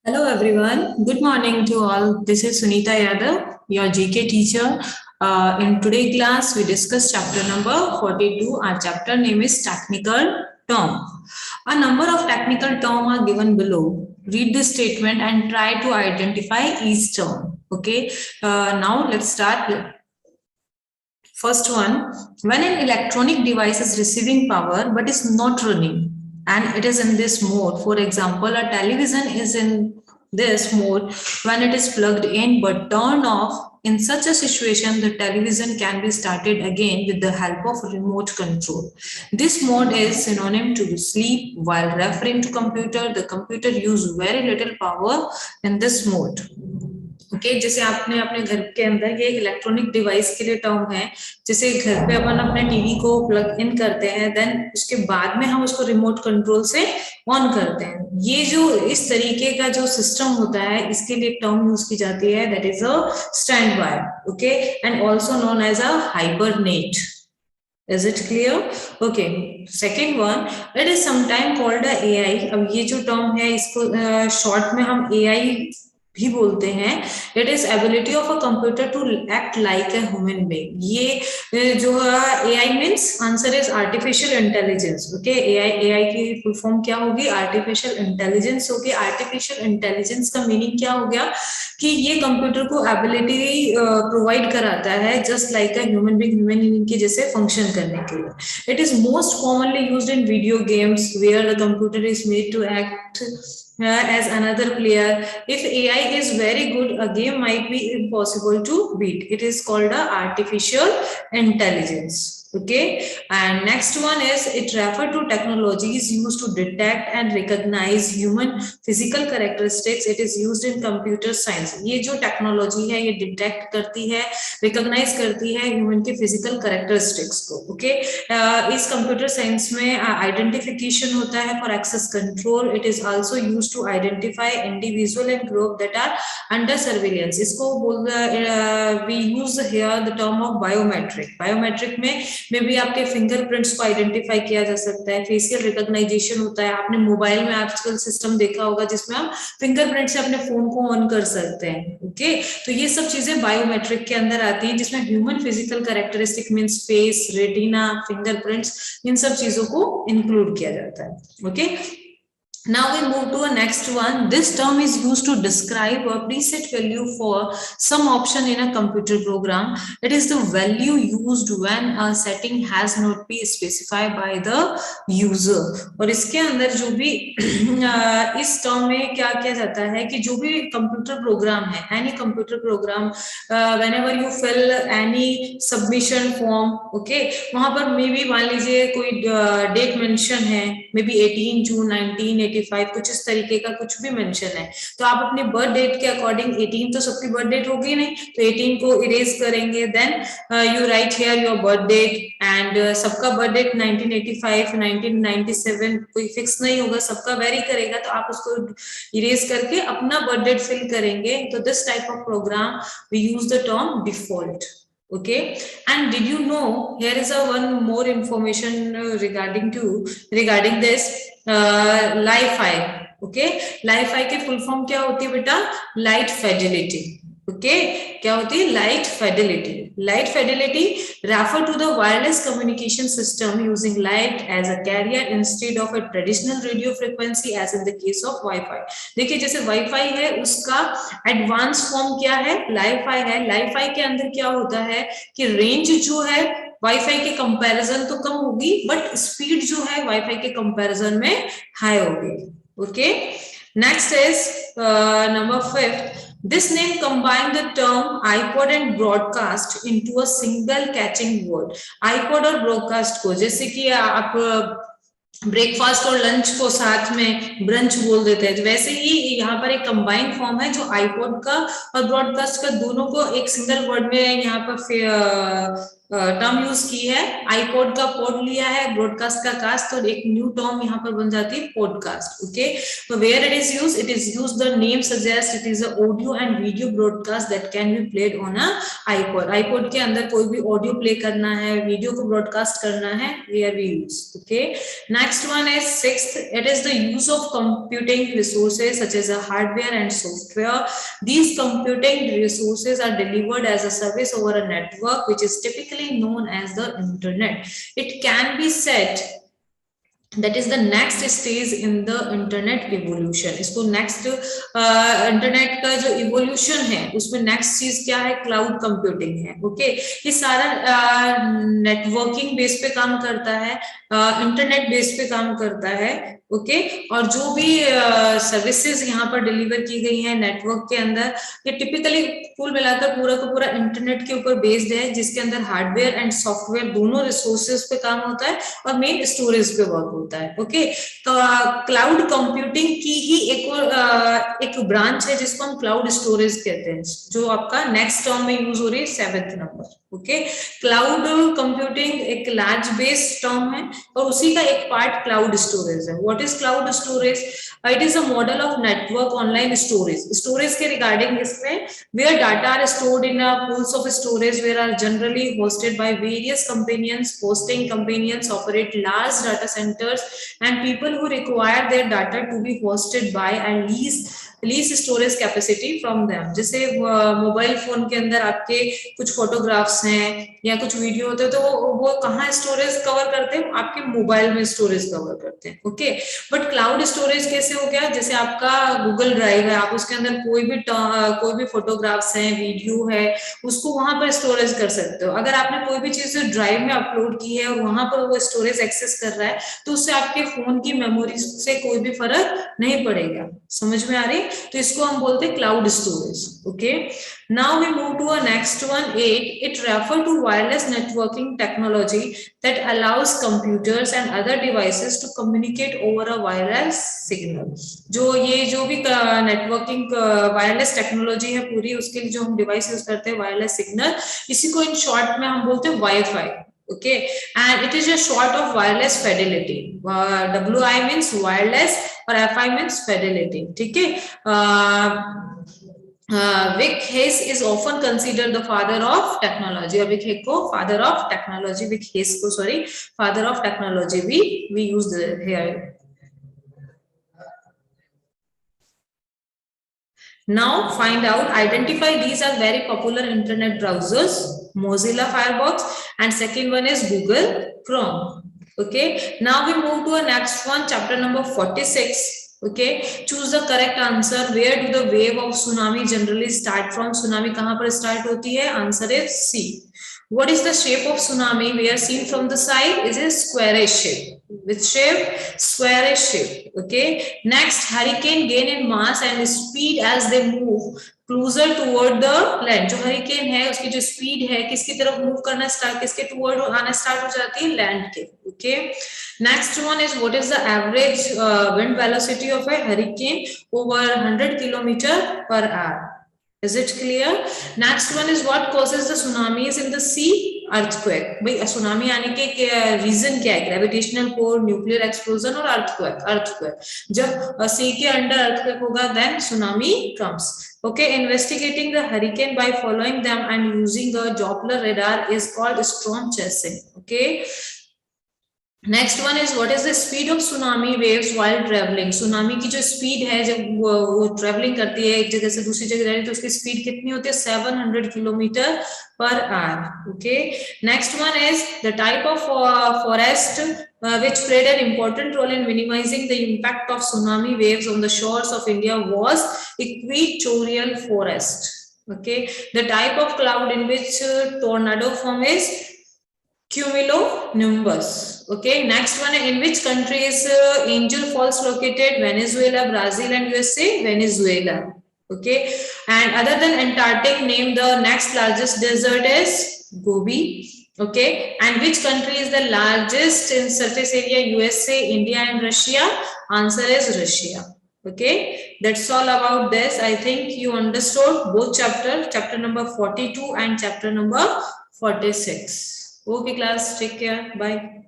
Hello everyone. Good morning to all. This is Sunita Yadav, your GK teacher. In today's class, we discuss chapter number 42. Our chapter name is Technical Term. A number of technical terms are given below. Read the statement and try to identify each term. Okay. Now let's start. First one, when an electronic device is receiving power but is not running and it is in this mode, for example, a television is in this mode when it is plugged in but turned off. In such a situation, the television can be started again with the help of remote control. This mode is synonym to sleep. While referring to computer, the computer uses very little power in this mode. Okay जैसे आपने अपने घर के अंदर ये electronic device के लिए term है, जैसे घर पे अपन अपने टीवी को प्लग इन करते हैं, देन उसके बाद में हम उसको रिमोट कंट्रोल से ऑन करते हैं। ये जो इस तरीके का जो सिस्टम होता है, इसके लिए टर्म यूज की जाती है, that is a standby, okay, and also known as a hibernate. Is it clear? Okay. Second one, it is sometime called a AI. अब ये जो टर्म है इसको शॉर्ट में हम AI भी बोलते हैं। It is ability of a computer to act like a human being. ये जो AI means answer is artificial intelligence. Okay, AI की फुल फॉर्म क्या होगी? आर्टिफिशियल इंटेलिजेंस होगी। आर्टिफिशियल इंटेलिजेंस का मीनिंग क्या हो गया कि ये कंप्यूटर को एबिलिटी प्रोवाइड कराता है just like a human being के जैसे फंक्शन करने के लिए। It is most commonly used in video games where the computer is made to act as another player. If AI is very good, a game might be impossible to beat. It is called a artificial intelligence. Okay, and next one is it refer to technologies used to detect and recognize human physical characteristics. It is used in computer science. ये जो technology है ये detect करती है, recognise करती है human के physical characteristics को। ओके, इस कंप्यूटर साइंस में आइडेंटिफिकेशन होता है for access control. It is also used to identify individual and group that are under surveillance. इसको we use here the term of biometric. Biometric में भी आपके फिंगरप्रिंट्स को आइडेंटिफाई किया जा सकता है, फेशियल रिकॉग्नाइजेशन होता है। आपने मोबाइल में आजकल सिस्टम देखा होगा जिसमें आप फिंगरप्रिंट से अपने फोन को ऑन कर सकते हैं। ओके, तो ये सब चीजें बायोमेट्रिक के अंदर आती हैं, जिसमें human physical characteristic means face, retina, fingerprints, इन सब चीजों को इंक्लूड किया जाता है। Okay, now we move to a next one. This term is used to describe a preset value for some option in a computer program. It is the value used when a setting has not been specified by the user. और इसके अंदर जो भी इस term में क्या किया जाता है कि जो भी कंप्यूटर प्रोग्राम है, any computer program, whenever you fill any submission form, okay, वहां पर मे बी मान लीजिए कोई डेट मेंशन है, मे बी 18 जून 1985, कुछ इस तरीके का कुछ भी मेंशन है, तो आप अपने बर्थ डेट के अकॉर्डिंग 18 तो सबकी बर्थ डेट होगी नहीं, तो 18 को इरेज करेंगे, then you write here your birth date and सबका बर्थ डेट 1985, 1997 कोई फिक्स नहीं होगा, सबका वेरी करेगा, तो आप उसको इरेज करके अपना बर्थ डेट फिल करेंगे। तो this type of program we use the term default. Okay, and did you know here is a one more information regarding this Li-Fi. Okay, Li-Fi के फुल फॉर्म क्या होती है बेटा? Light Fidelity. Okay, क्या होती है? Light Fidelity. Light Fidelity refer to the wireless communication system using light as a carrier instead of a traditional radio frequency as in the case of Wi-Fi. देखिए जैसे Wi-Fi है उसका advance form क्या है? Li-Fi है। Li-Fi के अंदर क्या होता है कि रेंज जो है वाईफाई के कंपैरिजन तो कम होगी, बट स्पीड जो है वाईफाई के कंपैरिजन में हाई होगी। Okay, next is number 5. This name combined the term iPod and broadcast into a single catching word. iPod और broadcast को, जैसे कि आप ब्रेकफास्ट और लंच को साथ में ब्रंच बोल देते हैं, वैसे ही यहाँ पर एक कंबाइंड फॉर्म है जो आईपॉड का और ब्रॉडकास्ट का दोनों को एक सिंगल वर्ड में यहाँ पर टर्म यूज की है, आईपॉड का पॉड लिया है, ब्रॉडकास्ट का कास्ट, और एक न्यू टर्म यहाँ पर बन जाती है podcast. Okay, so where it is used, the name suggests it is a audio and video broadcast that can be played on a iPod. iPod के अंदर कोई भी ऑडियो प्ले करना है, वीडियो को ब्रॉडकास्ट करना है, where we use. Okay, next one is sixth, it is the use of computing resources such as a hardware and software. These computing resources are delivered as a service over a network which is typically known as the internet. It can be said that is the next stage in the internet evolution. इसको next internet का जो evolution है उसमें next चीज क्या है, cloud computing है. Okay, ये सारा networking base पे काम करता है, internet base पे काम करता है. ओके, और जो भी सर्विसेज यहाँ पर डिलीवर की गई हैं नेटवर्क के अंदर, ये टिपिकली कुल मिलाकर पूरा का पूरा इंटरनेट के ऊपर बेस्ड है, जिसके अंदर हार्डवेयर एंड सॉफ्टवेयर दोनों रिसोर्सेज पे काम होता है और मेन स्टोरेज पे वर्क होता है. ओके, तो क्लाउड कंप्यूटिंग की ही एक ब्रांच है जिसको हम क्लाउड स्टोरेज कहते हैं, जो आपका नेक्स्ट टर्म में यूज हो रही है 7th number. Okay, cloud computing एक लार्ज बेस टर्म है और उसी का एक पार्ट क्लाउड स्टोरेज है. What is cloud storage? It is a model of network online storage. Storage के रिगार्डिंग इसमें where data are stored in a pools of storage where are generally hosted by various companions. Hosting companions operate large data centers and people who require their data to be hosted by and lease storage capacity from them. जैसे mobile phone के अंदर आपके कुछ photographs हैं या कुछ video होते हैं, तो वो कहाँ स्टोरेज कवर करते हैं? आपके मोबाइल में स्टोरेज कवर करते हैं. ओके, बट क्लाउड स्टोरेज कैसे हो गया? जैसे आपका गूगल ड्राइव है, आप उसके अंदर कोई भी फोटोग्राफ्स हैं, वीडियो है, उसको वहां पर स्टोरेज कर सकते हो. अगर आपने कोई भी चीज ड्राइव में अपलोड की है और वहां पर वो स्टोरेज एक्सेस कर रहा है, तो उससे आपके फोन की मेमोरी से कोई भी फर्क नहीं पड़ेगा. समझ में आ रही? तो इसको हम बोलते हैं cloud storage. Okay, now we move to a next one 8. It refer to wireless networking technology that allows computers and other devices to communicate over a wireless signal. जो भी नेटवर्किंग वायरलेस टेक्नोलॉजी है पूरी, उसके लिए जो हम device use करते हैं वायरलेस सिग्नल, इसी को इन शॉर्ट में हम बोलते हैं wifi. Okay, and it is a short of wireless fidelity. WI means wireless और FI means fidelity. ठीक है. Vic Hayes is often considered the father of technology. Vic Hayes को father of technology, Vic Hayes को father of technology we use here. Now find out, identify these are very popular internet browsers: Mozilla Firefox, and second one is Google Chrome. Okay, now we move to a next one, chapter number 46. Okay, choose the correct answer. Where do the wave of tsunami generally start from? Tsunami कहाँ पर start होती है? Answer is C. What is the shape of tsunami? We are seen from the side is a squarish shape. Which shape? Squarish shape. Okay. Next, hurricane gain in mass and speed as they move closer toward the land. जो hurricane है उसकी जो speed है किसकी तरफ move करना start, किसके toward आना start हो जाती है? Land के. Okay. Next one is what is the average wind velocity of a hurricane over 100 km/h? Is it clear? Next one is what causes the tsunamis in the sea? Earthquake. भाई tsunami आने के reason क्या है? Gravitational pull, nuclear explosion और earthquake. जब सी के under earthquake होगा then tsunami comes. Okay, investigating the hurricane by following them and using a Doppler radar is called storm chasing. Okay. Next one is what is the speed of tsunami waves while travelling. Tsunami की जो speed है जब वो travelling करती है एक जगह से दूसरी जगह जा रही है तो उसकी स्पीड कितनी होती है? 700 km/h. Okay, next one is the type of forest which played an important role in minimizing the impact of tsunami waves on the shores of India was equatorial forest. Okay, the type of cloud in which tornado form is cumulonimbus. Okay, next one, in which country is Angel Falls located? Venezuela, Brazil, and USA. Venezuela. Okay, and other than Antarctic, name the next largest desert is Gobi. Okay, and which country is the largest in surface area? USA, India, and Russia. Answer is Russia. Okay, that's all about this. I think you understood both chapter number 42 and chapter number 46. Okay, class. Take care. Bye.